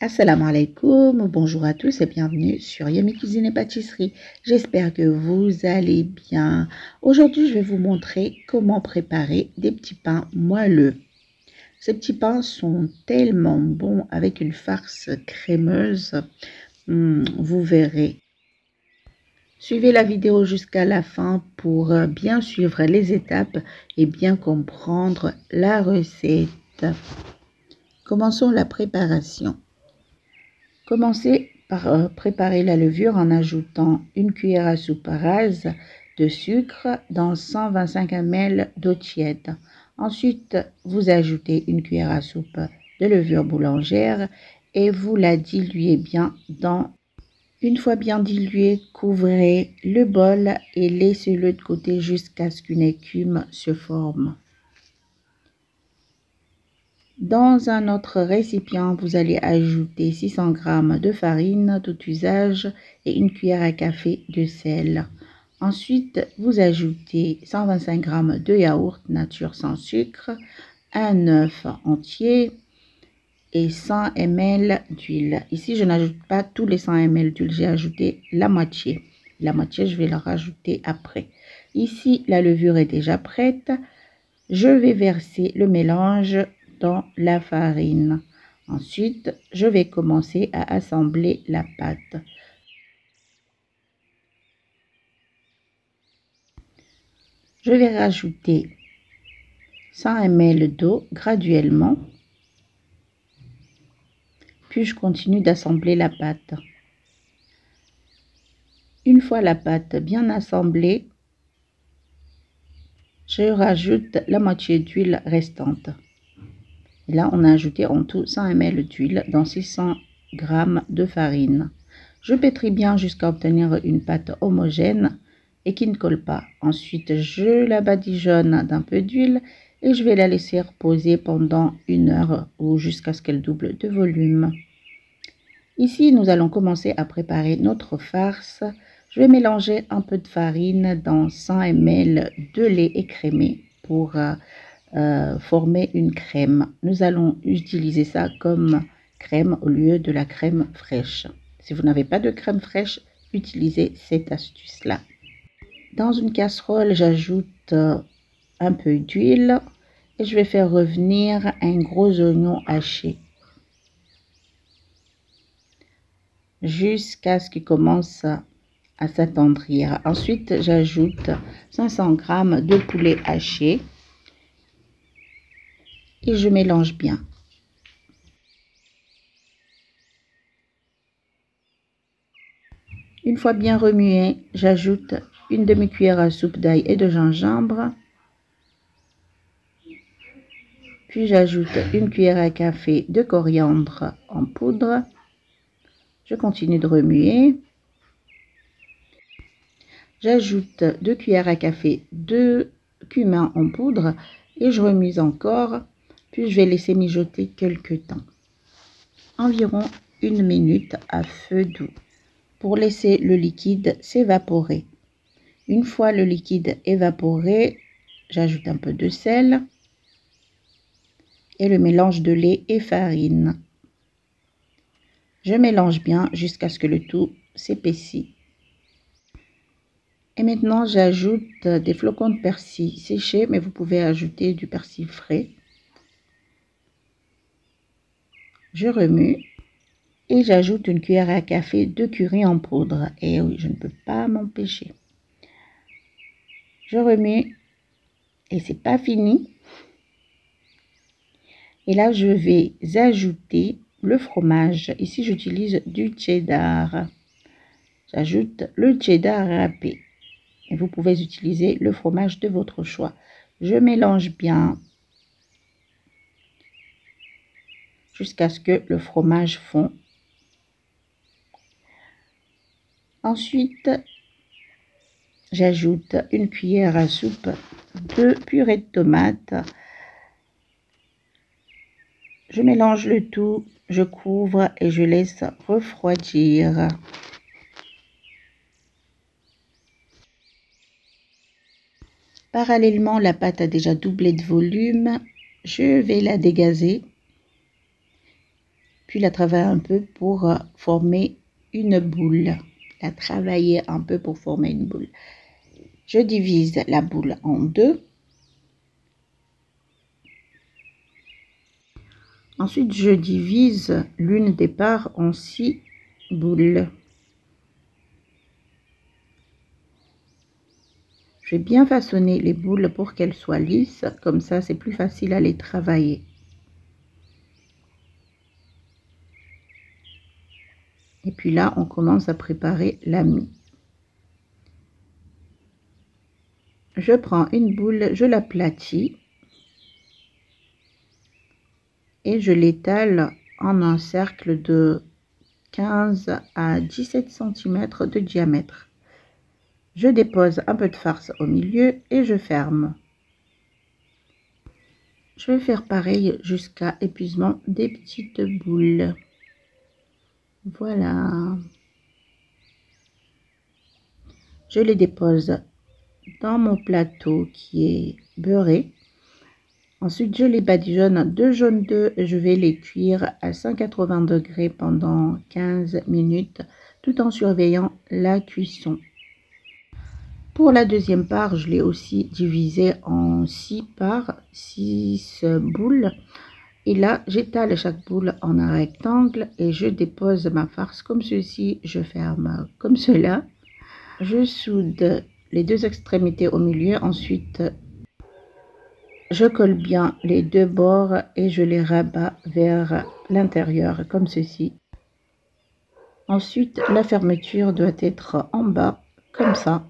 Assalamu alaikum, bonjour à tous et bienvenue sur Yummy Cuisine et Pâtisserie. J'espère que vous allez bien. Aujourd'hui, je vais vous montrer comment préparer des petits pains moelleux. Ces petits pains sont tellement bons avec une farce crémeuse. Vous verrez. Suivez la vidéo jusqu'à la fin pour bien suivre les étapes et bien comprendre la recette. Commençons la préparation. Commencez par préparer la levure en ajoutant une cuillère à soupe rase de sucre dans 125 ml d'eau tiède. Ensuite, vous ajoutez une cuillère à soupe de levure boulangère et vous la diluez bien dans. Une fois bien dilué, couvrez le bol et laissez-le de côté jusqu'à ce qu'une écume se forme. Dans un autre récipient, vous allez ajouter 600 g de farine tout usage et une cuillère à café de sel. Ensuite, vous ajoutez 125 g de yaourt nature sans sucre, un œuf entier et 100 ml d'huile. Ici, je n'ajoute pas tous les 100 ml d'huile, j'ai ajouté la moitié. La moitié, je vais la rajouter après. Ici, la levure est déjà prête. Je vais verser le mélange dans la farine. Ensuite, je vais commencer à assembler la pâte. Je vais rajouter 100 ml d'eau graduellement. Puis je continue d'assembler la pâte. Une fois la pâte bien assemblée, je rajoute la moitié d'huile restante. Et là, on a ajouté en tout 100 ml d'huile dans 600 g de farine. Je pétris bien jusqu'à obtenir une pâte homogène et qui ne colle pas. Ensuite, je la badigeonne d'un peu d'huile et je vais la laisser reposer pendant 1 heure ou jusqu'à ce qu'elle double de volume. Ici, nous allons commencer à préparer notre farce. Je vais mélanger un peu de farine dans 100 ml de lait écrémé pour former une crème. Nous allons utiliser ça comme crème au lieu de la crème fraîche. Si vous n'avez pas de crème fraîche, utilisez cette astuce-là. Dans une casserole, j'ajoute un peu d'huile et je vais faire revenir un gros oignon haché jusqu'à ce qu'il commence à s'attendrir. Ensuite, j'ajoute 500 g de poulet haché et je mélange bien. Une fois bien remué, j'ajoute une demi-cuillère à soupe d'ail et de gingembre. Puis j'ajoute une cuillère à café de coriandre en poudre. Je continue de remuer. J'ajoute 2 cuillères à café de cumin en poudre et je remue encore. Puis je vais laisser mijoter quelques temps. Environ 1 minute à feu doux pour laisser le liquide s'évaporer. Une fois le liquide évaporé, j'ajoute un peu de sel et le mélange de lait et farine. Je mélange bien jusqu'à ce que le tout s'épaississe. Et maintenant, j'ajoute des flocons de persil séchés, mais vous pouvez ajouter du persil frais. Je remue et j'ajoute une cuillère à café de curry en poudre. Et oui, je ne peux pas m'empêcher. Je remue et c'est pas fini. Et là, je vais ajouter le fromage. Ici, j'utilise du cheddar. J'ajoute le cheddar râpé. Et vous pouvez utiliser le fromage de votre choix. Je mélange bien jusqu'à ce que le fromage fond. Ensuite, j'ajoute une cuillère à soupe de purée de tomate. Je mélange le tout, je couvre et je laisse refroidir. Parallèlement, la pâte a déjà doublé de volume. Je vais la dégazer. puis la travailler un peu pour former une boule. La travailler un peu pour former une boule. Je divise la boule en deux. Ensuite, je divise l'une des parts en 6 boules. Je vais bien façonner les boules pour qu'elles soient lisses, comme ça c'est plus facile à les travailler. Et puis là, on commence à préparer la mie. Je prends une boule, je l'aplatis et je l'étale en un cercle de 15 à 17 cm de diamètre. Je dépose un peu de farce au milieu et je ferme. Je vais faire pareil jusqu'à épuisement des petites boules. Voilà. Je les dépose dans mon plateau qui est beurré. Ensuite, je les badigeonne de jaune d'œuf et je vais les cuire à 180 degrés pendant 15 minutes tout en surveillant la cuisson. Pour la deuxième part, je l'ai aussi divisé en 6 parts, 6 boules. Et là, j'étale chaque boule en un rectangle et je dépose ma farce comme ceci. Je ferme comme cela. Je soude les deux extrémités au milieu. Ensuite, je colle bien les deux bords et je les rabats vers l'intérieur comme ceci. Ensuite, la fermeture doit être en bas comme ça.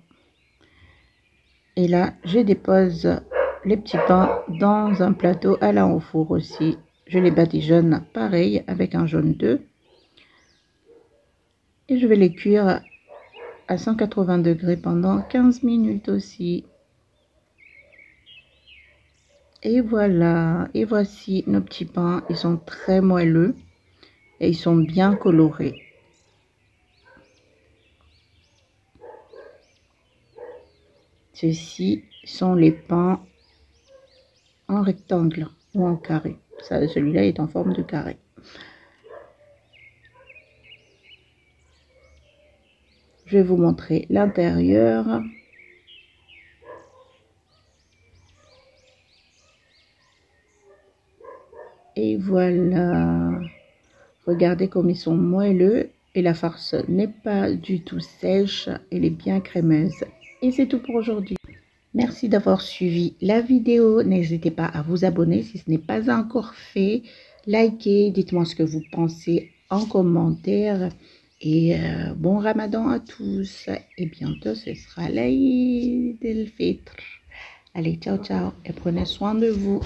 Et là, je dépose les petits pains dans un plateau allant au four aussi. Je les badigeonne pareil avec un jaune d'œuf. Et je vais les cuire à 180 degrés pendant 15 minutes aussi. Et voilà, et voici nos petits pains. Ils sont très moelleux et ils sont bien colorés. Ceux-ci sont les pains en rectangle ou en carré. Celui-là est en forme de carré. Je vais vous montrer l'intérieur. Et voilà. Regardez comme ils sont moelleux et la farce n'est pas du tout sèche. Elle est bien crémeuse. Et c'est tout pour aujourd'hui. Merci d'avoir suivi la vidéo. N'hésitez pas à vous abonner si ce n'est pas encore fait. Likez, dites-moi ce que vous pensez en commentaire. Et bon Ramadan à tous. Et bientôt, ce sera l'Aïd el-Fitr. Allez, ciao, ciao. Et prenez soin de vous.